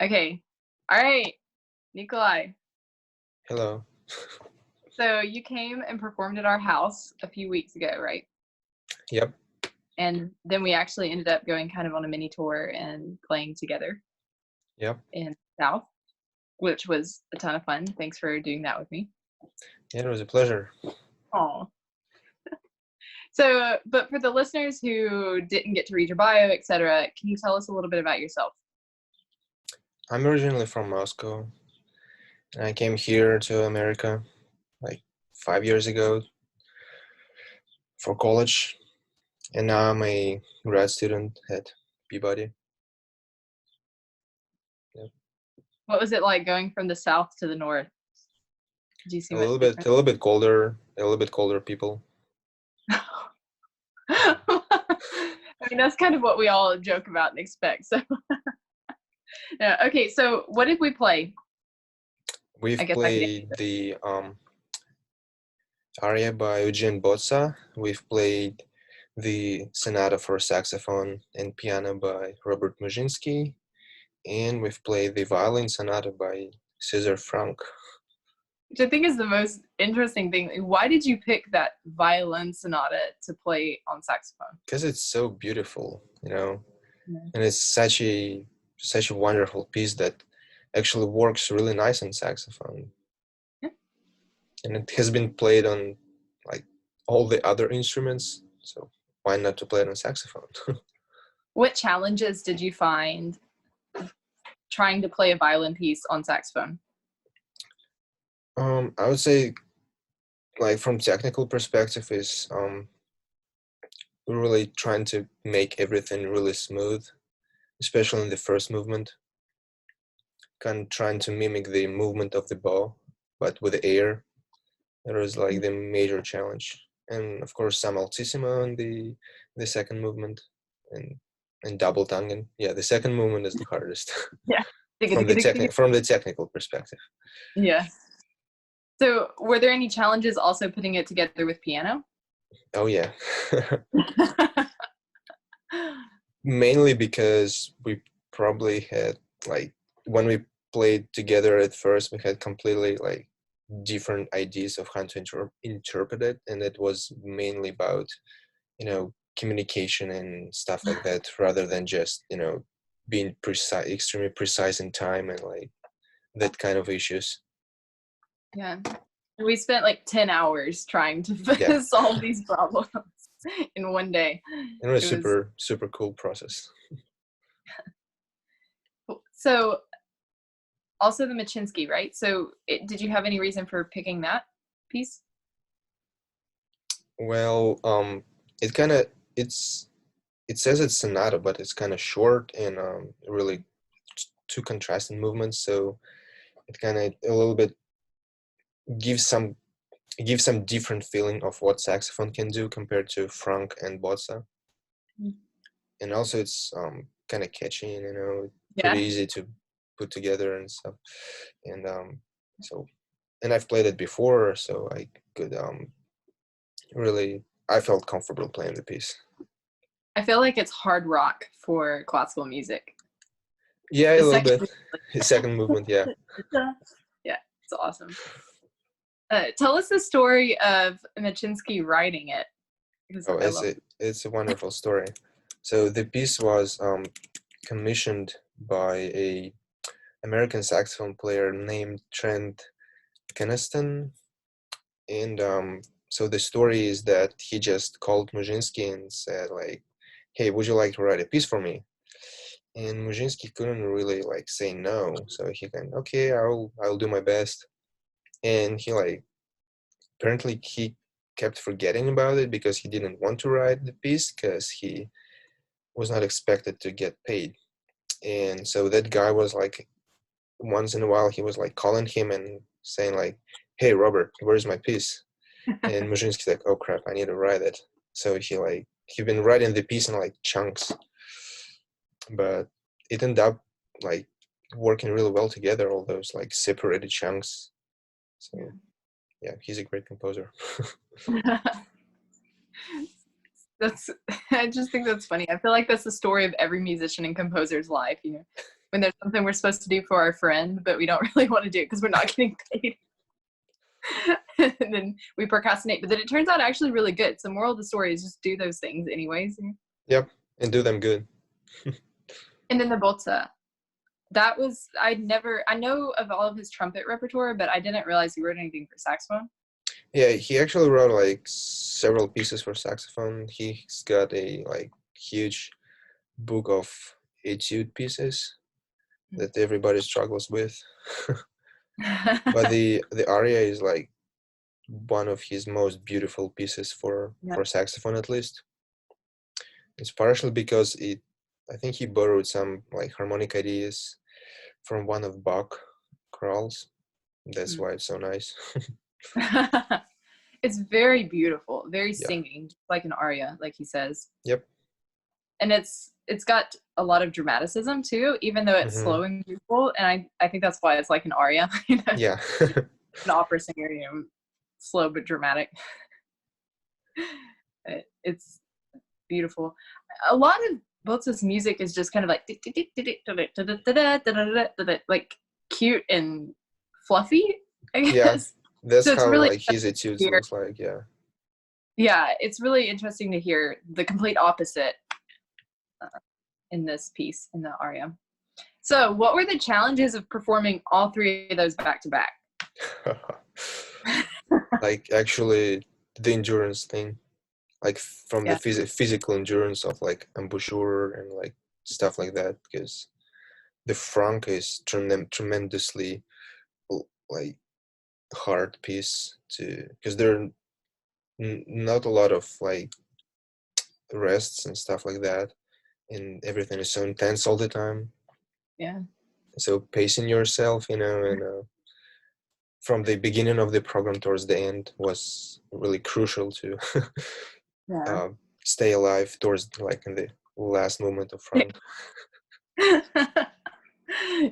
Okay. All right, Nikolai. Hello. So you came and performed at our house a few weeks ago, right? Yep. And then we actually ended up going kind of on a mini tour and playing together Yep. in South, which was a ton of fun. Thanks for doing that with me. Yeah, it was a pleasure. Oh. So, but for the listeners who didn't get to read your bio, etc., can you tell us a little bit about yourself? I'm originally from Moscow, and I came here to America like 5 years ago for college, and now I'm a grad student at Peabody. Yep. What was it like going from the South to the North? Did you see A much little bit, difference? a little bit colder, a little bit colder people. I mean, that's kind of what we all joke about and expect. So, yeah. Okay. So, what did we play? I We've guess I could. played the aria by Eugene Bozza. We've played the Sonata for saxophone and piano by Robert Muczinsky, and we've played the Violin Sonata by Franck. Which I think is the most interesting thing. Why did you pick that violin sonata to play on saxophone? Because it's so beautiful, Yeah. and it's such a wonderful piece that actually works really nice on saxophone, Yeah. and it has been played on like all the other instruments, so why not to play it on saxophone? What challenges did you find trying to play a violin piece on saxophone? I would say, like, from technical perspective, is we're really trying to make everything really smooth, especially in the first movement, kind of trying to mimic the movement of the bow, but with the air. That was like the major challenge, and of course some altissimo in the second movement, and double tonguing. Yeah, the second movement is the hardest Yeah. from the technical perspective. Yeah. So, were there any challenges also putting it together with piano? Oh yeah. Mainly because we probably had, like, when we played together at first, we had completely like different ideas of how to interpret it, and it was mainly about communication and stuff like that, rather than just being precise, extremely precise in time, and like that kind of issues. Yeah. We spent like 10 hours trying Yeah, to solve these problems in one day. it was It was super cool process. cool. So, also the Muczinsky, right? So, did you have any reason for picking that piece? Well, it kind of it says it's sonata, but it's kind of short, and really two contrasting movements, so it kind of a little bit gives some different feeling of what saxophone can do compared to Franck and Bozza. Mm. And also it's kind of catchy, and pretty Yeah. easy to put together and stuff. And so, and I've played it before, so I could really, I felt comfortable playing the piece. I feel like it's hard rock for classical music. Yeah, a The little second, bit. The second movement, yeah. yeah, it's awesome. Tell us the story of Muczinsky writing it, because Oh, I love it. it's a wonderful story. So the piece was commissioned by a American saxophone player named Trent Keniston, and so the story is that he just called Muczinsky and said, like, "Hey, would you like to write a piece for me?" And Muczinsky couldn't really like say no, so he can, okay, I'll do my best. And he, like, apparently he kept forgetting about it because he didn't want to write the piece because he was not expected to get paid. And so that guy was like, once in a while he was like calling him and saying like, "Hey Robert, where's my piece?" And Muczinsky's like, "Oh crap, I need to write it." So he been writing the piece in like chunks, but it ended up like working really well together, all those like separated chunks. So yeah, he's a great composer. That's I just think that's funny. I feel like that's the story of every musician and composer's life, when there's something we're supposed to do for our friend, but we don't really want to do it because we're not getting paid. And then we procrastinate, but then it turns out actually really good. So moral of the story is just do those things anyways. Yep, and do them good. And then the Bozza. That was, I know of all of his trumpet repertoire, but I didn't realize he wrote anything for saxophone. Yeah, he actually wrote like several pieces for saxophone. He's got a like huge book of etude pieces that everybody struggles with. But the aria is like one of his most beautiful pieces for saxophone, at least. It's partially because I think he borrowed some like harmonic ideas from one of Bach chorales. That's why it's so nice. It's very beautiful, very Yeah. singing, like an aria, like he says. Yep. And it's got a lot of dramaticism too, even though it's slow and beautiful. And I think that's why it's like an aria. Yeah. An opera singer, slow but dramatic. It's beautiful. A lot of Bozza's music is just kind of like cute and fluffy, I guess. Yeah, that's So it's how really like his etudes looks like. Yeah. Yeah, it's really interesting to hear the complete opposite in this piece, in the aria. So what were the challenges of performing all three of those back to back? Like actually the endurance thing, like from the physical endurance of like embouchure and like stuff like that, because the Franck is tremendously like hard piece to, because there are not a lot of like rests and stuff like that, and everything is so intense all the time. Yeah. So pacing yourself, and from the beginning of the program towards the end was really crucial to stay alive towards like in the last movement of Franck.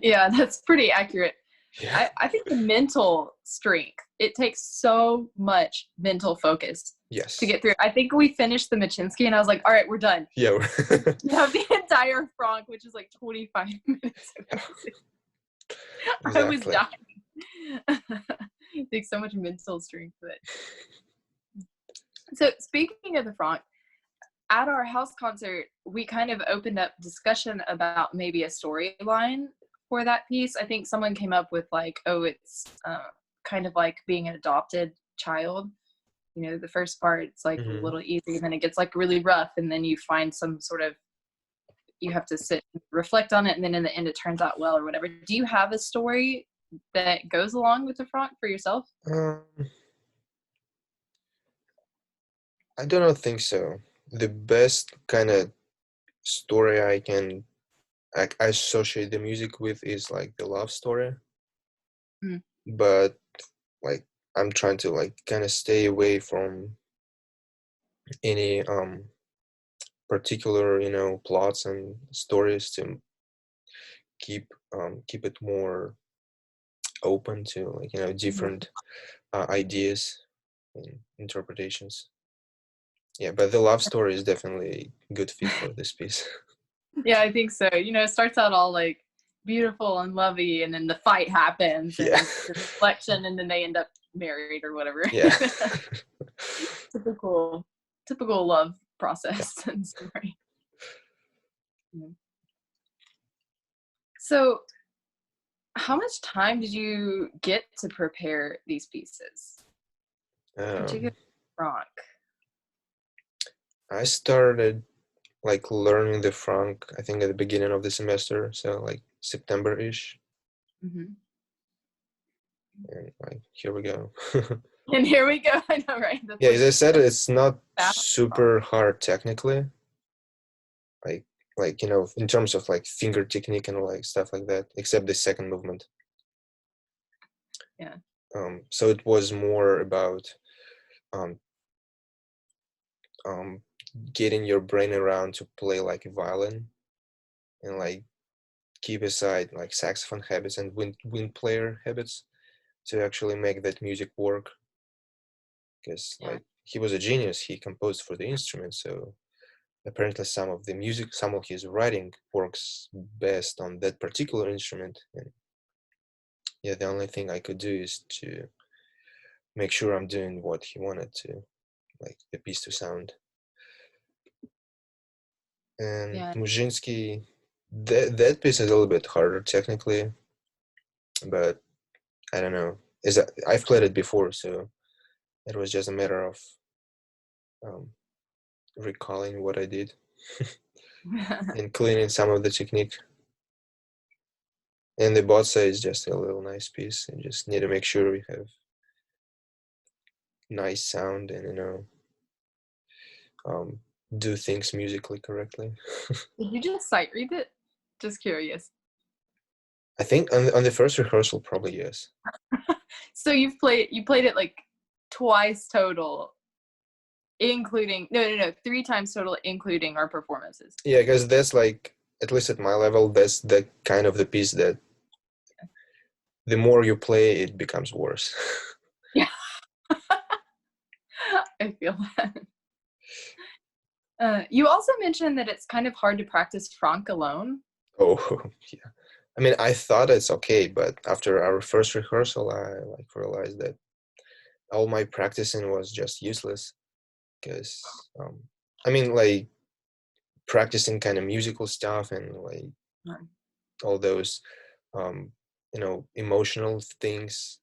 Yeah, that's pretty accurate. Yeah. I think the mental strength, it takes so much mental focus to get through. I think we finished the Muczinsky and I was like, all right, we're done. Yeah. You have the entire Franck, which is like 25 minutes of music. Exactly. I was dying. It takes so much mental strength. So speaking of the Franck, at our house concert, we kind of opened up discussion about maybe a storyline for that piece. I think someone came up with like, oh, it's kind of like being an adopted child. The first part, it's like a little easy, and then it gets like really rough, and then you find some sort of, you have to sit and reflect on it, and then in the end it turns out well or whatever. Do you have a story that goes along with the Franck for yourself? I don't think so. The best kind of story I can associate the music with is like the love story. But like I'm trying to like kind of stay away from any particular plots and stories to keep it more open to like different ideas and interpretations. Yeah, but the love story is definitely a good fit for this piece. Yeah, I think so. It starts out all like beautiful and lovey, and then the fight happens, and the reflection, and then they end up married or whatever. Yeah. Typical love process and story. So how much time did you get to prepare these pieces? Particularly Franck. I started like learning the Franck, I think at the beginning of the semester, so like September-ish. And like here we go. And here we go. I know, right? That's yeah, as I said, it's not super hard technically. Like in terms of like finger technique and like stuff like that, except the second movement. Yeah. So it was more about getting your brain around to play like a violin, and like keep aside like saxophone habits and wind player habits to actually make that music work. Because like he was a genius, he composed for the instrument, so apparently some of the music, some of his writing works best on that particular instrument. And yeah, the only thing I could do is to make sure I'm doing what he wanted to, like the piece to sound. And Yeah. Muczinsky, that piece is a little bit harder technically, but I don't know. I've played it before, so it was just a matter of um, recalling what I did and cleaning some of the technique. And the Bozza is just a little nice piece. You just need to make sure we have nice sound and um, do things musically correctly. Did you just sight read it? Just curious. I think on the first rehearsal, probably yes. So you played it like twice total, including no 3 times total, including our performances. Yeah, because that's like, at least at my level, that's the kind of the piece that the more you play, it becomes worse. Yeah, I feel that. You also mentioned that it's kind of hard to practice Franck alone. Oh, yeah. I mean, I thought it's okay, but after our first rehearsal, I like realized that all my practicing was just useless. Because I mean, like practicing kind of musical stuff and like Mm. all those um, emotional things,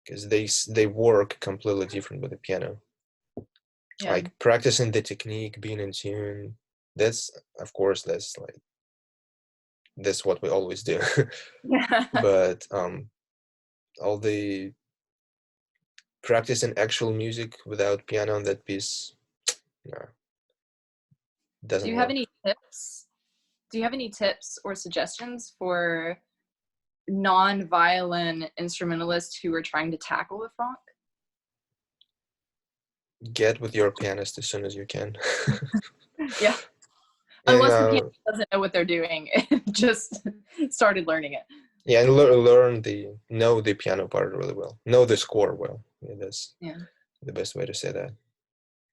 because they work completely different with the piano. Yeah. Like practicing the technique, being in tune, that's, of course, that's what we always do. Yeah. But all the practicing actual music without piano on that piece, no, Do doesn't you have work. any tips? Do you have any tips or suggestions for non-violin instrumentalists who are trying to tackle the Franck? Get with your pianist as soon as you can. Yeah. And Unless the pianist doesn't know what they're doing and just started learning it. yeah, and know the piano part really well, know the score well. Yeah, that's Yeah. the best way to say that.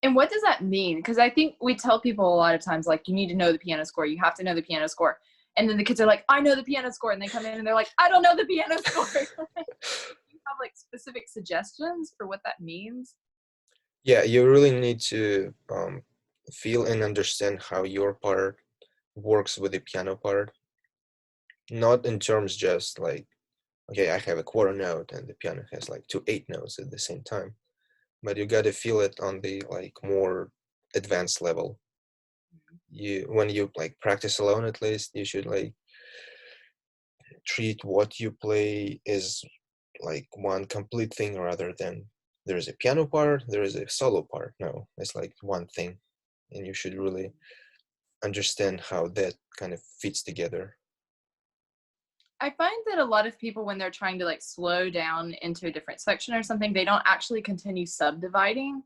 And what does that mean? Because I think we tell people a lot of times, like, you need to know the piano score. You have to know the piano score. And then the kids are like, I know the piano score. And they come in and they're like, I don't know the piano score. You have like specific suggestions for what that means? Yeah, you really need to feel and understand how your part works with the piano part, not in terms just like, okay, I have a quarter note and the piano has like 2 8 notes at the same time, but you got to feel it on the like more advanced level. When you like practice alone, at least you should like treat what you play as like one complete thing rather than there is a piano part, there is a solo part. No, it's like one thing, and you should really understand how that kind of fits together. I find that a lot of people, when they're trying to like slow down into a different section or something, they don't actually continue subdividing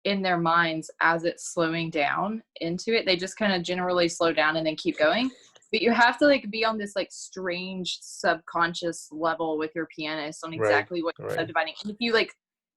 in their minds as it's slowing down into it. They just kind of generally slow down and then keep going. But you have to like be on this like strange subconscious level with your pianist on Right, exactly what you're right. subdividing. And if you like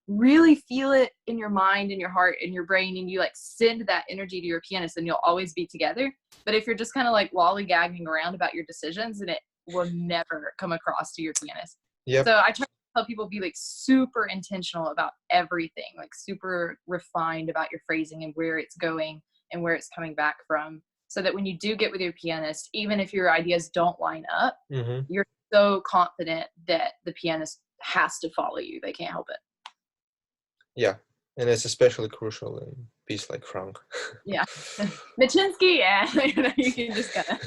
really feel it in your mind and your heart and your brain and you like send that energy to your pianist, then you'll always be together. But if you're just kind of like lollygagging around about your decisions, then it will never come across to your pianist. Yep. So I try to tell people be like super intentional about everything, like super refined about your phrasing and where it's going and where it's coming back from, so that when you do get with your pianist, even if your ideas don't line up, Mm-hmm. you're so confident that the pianist has to follow you. They can't help it. Yeah, and it's especially crucial in a piece like Franck. Yeah. Muczinsky, yeah. You can just kind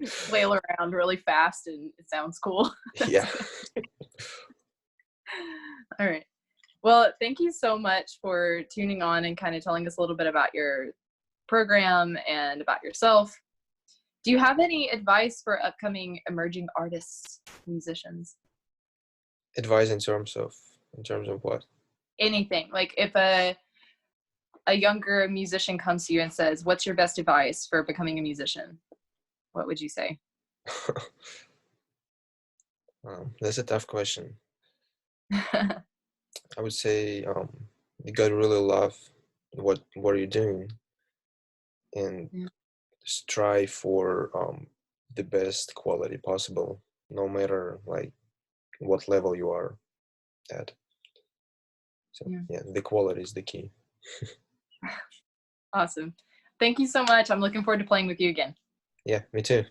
of flail around really fast and it sounds cool. Yeah. All right. Well, thank you so much for tuning on and kind of telling us a little bit about your program and about yourself. Do you have any advice for upcoming emerging artists, musicians? Advice in terms of what? Anything. Like if a younger musician comes to you and says, "What's your best advice for becoming a musician?" What would you say? That's a tough question. I would say you gotta really love what you're doing, and Yeah. strive for the best quality possible, no matter like what level you are at. So Yeah. yeah, the quality is the key. Awesome. Thank you so much. I'm looking forward to playing with you again. Yeah, me too.